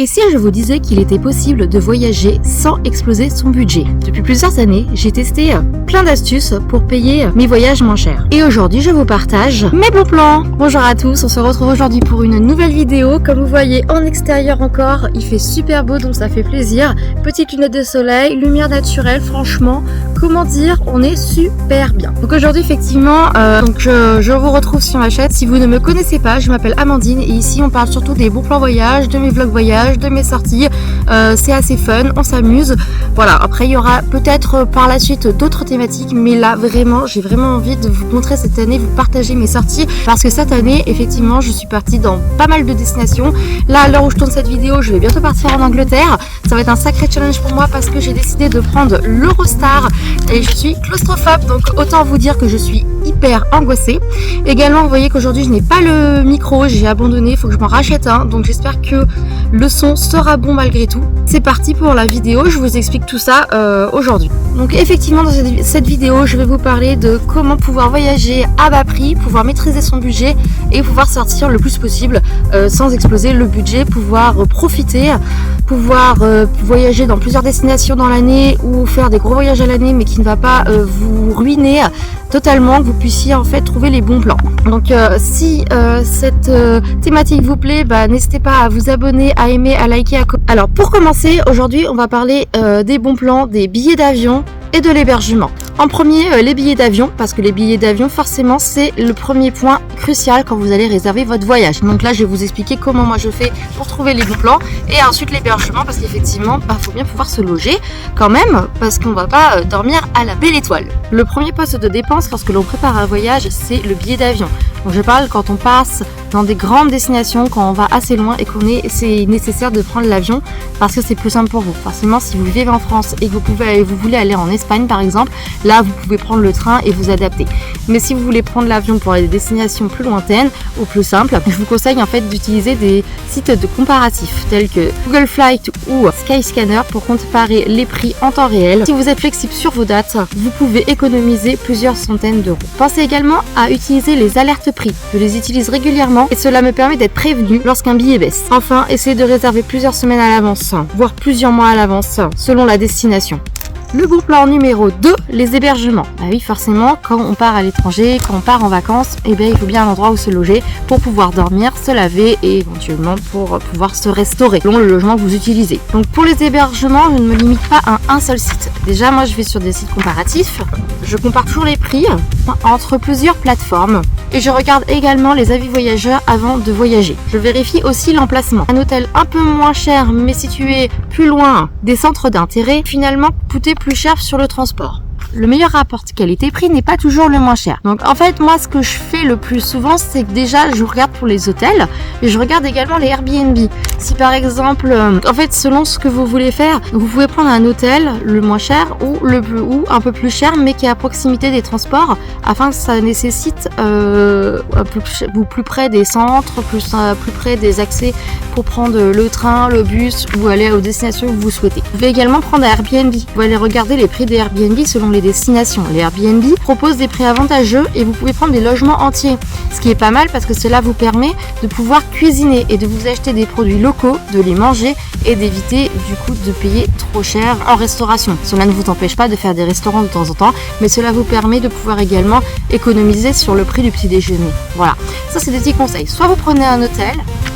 Et si je vous disais qu'il était possible de voyager sans exploser son budget? Depuis plusieurs années, j'ai testé plein d'astuces pour payer mes voyages moins chers. Et aujourd'hui, je vous partage mes bons plans. Bonjour à tous, on se retrouve aujourd'hui pour une nouvelle vidéo. Comme vous voyez en extérieur encore, il fait super beau donc ça fait plaisir. Petite lunette de soleil, lumière naturelle, franchement, comment dire, on est super bien. Donc aujourd'hui, effectivement, je vous retrouve sur ma chaîne. Si vous ne me connaissez pas, je m'appelle Amandine et ici on parle surtout des bons plans voyage, de mes vlogs voyage, de mes sorties. C'est assez fun, on s'amuse. Voilà, après il y aura peut-être par la suite d'autres thématiques, mais là vraiment, j'ai vraiment envie de vous montrer cette année, vous partager mes sorties, parce que cette année, effectivement, je suis partie dans pas mal de destinations. Là, à l'heure où je tourne cette vidéo, je vais bientôt partir en Angleterre. Ça va être un sacré challenge pour moi parce que j'ai décidé de prendre l'Eurostar et je suis claustrophobe, donc autant vous dire que je suis hyper angoissée. Également, vous voyez qu'aujourd'hui, je n'ai pas le micro, j'ai abandonné, il faut que je m'en rachète un, donc j'espère que le son sera bon malgré tout. C'est parti pour la vidéo, je vous explique tout ça aujourd'hui. Donc effectivement, dans cette vidéo, je vais vous parler de comment pouvoir voyager à bas prix, pouvoir maîtriser son budget et pouvoir sortir le plus possible sans exploser le budget, pouvoir profiter, pouvoir voyager dans plusieurs destinations dans l'année ou faire des gros voyages à l'année mais qui ne va pas vous ruiner totalement, que vous puissiez en fait trouver les bons plans. Donc si cette thématique vous plaît, n'hésitez pas à vous abonner, à aimer, à liker, à commenter. Alors pour commencer, aujourd'hui on va parler des bons plans, des billets d'avion et de l'hébergement. En premier, les billets d'avion, parce que les billets d'avion, forcément, c'est le premier point crucial quand vous allez réserver votre voyage. Donc là, je vais vous expliquer comment moi je fais pour trouver les bons plans. Et ensuite, l'hébergement, parce qu'effectivement, faut bien pouvoir se loger quand même, parce qu'on va pas dormir à la belle étoile. Le premier poste de dépense lorsque l'on prépare un voyage, c'est le billet d'avion. Donc je parle quand on passe dans des grandes destinations, quand on va assez loin et c'est nécessaire de prendre l'avion parce que c'est plus simple pour vous. Forcément, si vous vivez en France et que vous voulez aller en Espagne par exemple, là vous pouvez prendre le train et vous adapter. Mais si vous voulez prendre l'avion pour aller des destinations plus lointaines ou plus simples, je vous conseille en fait d'utiliser des sites de comparatifs tels que Google Flight ou Skyscanner pour comparer les prix en temps réel. Si vous êtes flexible sur vos dates, vous pouvez économiser plusieurs centaines d'euros. Pensez également à utiliser les alertes prix. Je les utilise régulièrement et cela me permet d'être prévenu lorsqu'un billet baisse. Enfin, essayez de réserver plusieurs semaines à l'avance, voire plusieurs mois à l'avance, selon la destination. Le bon plan numéro 2, les hébergements. Oui, forcément, quand on part à l'étranger, quand on part en vacances, il faut bien un endroit où se loger pour pouvoir dormir, se laver et éventuellement pour pouvoir se restaurer selon le logement que vous utilisez. Donc pour les hébergements, je ne me limite pas à un seul site. Déjà, moi je vais sur des sites comparatifs. Je compare toujours les prix entre plusieurs plateformes et je regarde également les avis voyageurs avant de voyager. Je vérifie aussi l'emplacement. Un hôtel un peu moins cher mais situé plus loin des centres d'intérêt, finalement coûter plus cher sur le transport. Le meilleur rapport qualité-prix n'est pas toujours le moins cher. Donc en fait, moi ce que je fais le plus souvent, c'est que déjà je regarde pour les hôtels et je regarde également les Airbnb. Si par exemple, en fait selon ce que vous voulez faire, vous pouvez prendre un hôtel le moins cher ou un peu plus cher mais qui est à proximité des transports afin que ça nécessite plus près des centres, plus près des accès pour prendre le train, le bus ou aller aux destinations que vous souhaitez. Vous pouvez également prendre un Airbnb. Vous allez regarder les prix des Airbnb selon les destinations. Les Airbnb proposent des prix avantageux et vous pouvez prendre des logements entiers, ce qui est pas mal parce que cela vous permet de pouvoir cuisiner et de vous acheter des produits locaux, de les manger et d'éviter du coup de payer trop cher en restauration. Cela ne vous empêche pas de faire des restaurants de temps en temps, mais cela vous permet de pouvoir également économiser sur le prix du petit déjeuner. Voilà, ça c'est des petits conseils. Soit vous prenez un hôtel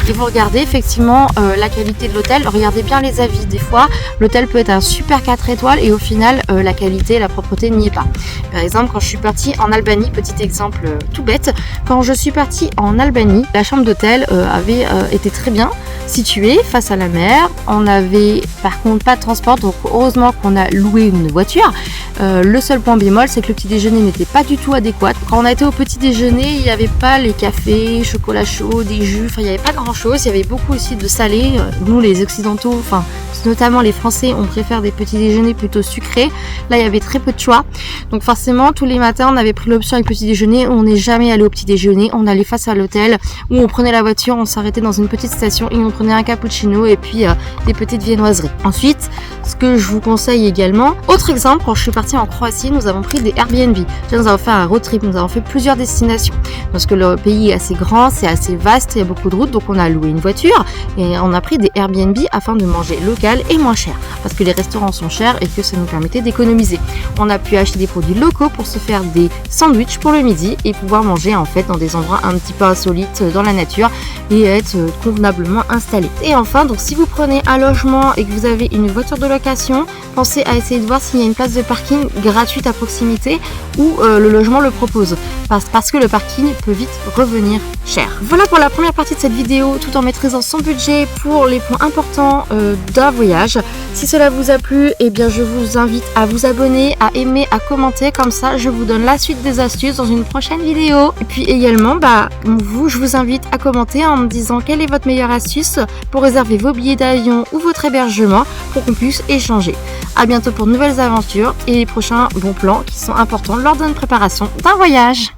et vous regardez effectivement la qualité de l'hôtel, regardez bien les avis. Des fois, l'hôtel peut être un super 4 étoiles et au final, la qualité, la propreté n'y est pas. Par exemple, quand je suis partie en Albanie, petit exemple tout bête, quand je suis partie en Albanie, la chambre d'hôtel avait été très bien située face à la mer. On n'avait par contre pas de transport, donc heureusement qu'on a loué une voiture. Le seul point bémol, c'est que le petit déjeuner n'était pas du tout adéquat. Quand on a été au petit déjeuner, il n'y avait pas les cafés, chocolat chaud, des jus, il n'y avait pas grand chose. Il y avait beaucoup aussi de salé. Nous les occidentaux, notamment les Français, on préfère des petits déjeuners plutôt sucrés. Là, il y avait très peu de choix. Donc forcément, tous les matins, on avait pris l'option avec petit déjeuner. On n'est jamais allé au petit déjeuner. On allait face à l'hôtel où on prenait la voiture, on s'arrêtait dans une petite station et on prenait un cappuccino et puis des petites viennoiseries. Ensuite, ce que je vous conseille également, autre exemple, quand je suis partie en Croatie, nous avons pris des Airbnb. Nous avons fait un road trip, nous avons fait plusieurs destinations. Parce que le pays est assez grand, c'est assez vaste, il y a beaucoup de routes, donc on a loué une voiture et on a pris des Airbnb afin de manger local et moins cher. Parce que les restaurants sont chers et que ça nous permettait d'économiser. On a pu acheter des produits locaux pour se faire des sandwichs pour le midi et pouvoir manger en fait dans des endroits un petit peu insolites dans la nature et être convenablement installé. Et enfin, donc si vous prenez un logement et que vous avez une voiture de location, pensez à essayer de voir s'il y a une place de parking gratuite à proximité ou le logement le propose. Parce que le parking peut vite revenir cher. Voilà pour la première partie de cette vidéo, tout en maîtrisant son budget pour les points importants d'un voyage. Si cela vous a plu, eh bien je vous invite à vous abonner, à aimer, à commenter, comme ça je vous donne la suite des astuces dans une prochaine vidéo. Et puis également, je vous invite à commenter en me disant quelle est votre meilleure astuce pour réserver vos billets d'avion ou votre hébergement pour qu'on puisse échanger. À bientôt pour de nouvelles aventures et les prochains bons plans qui sont importants lors de notre préparation d'un voyage.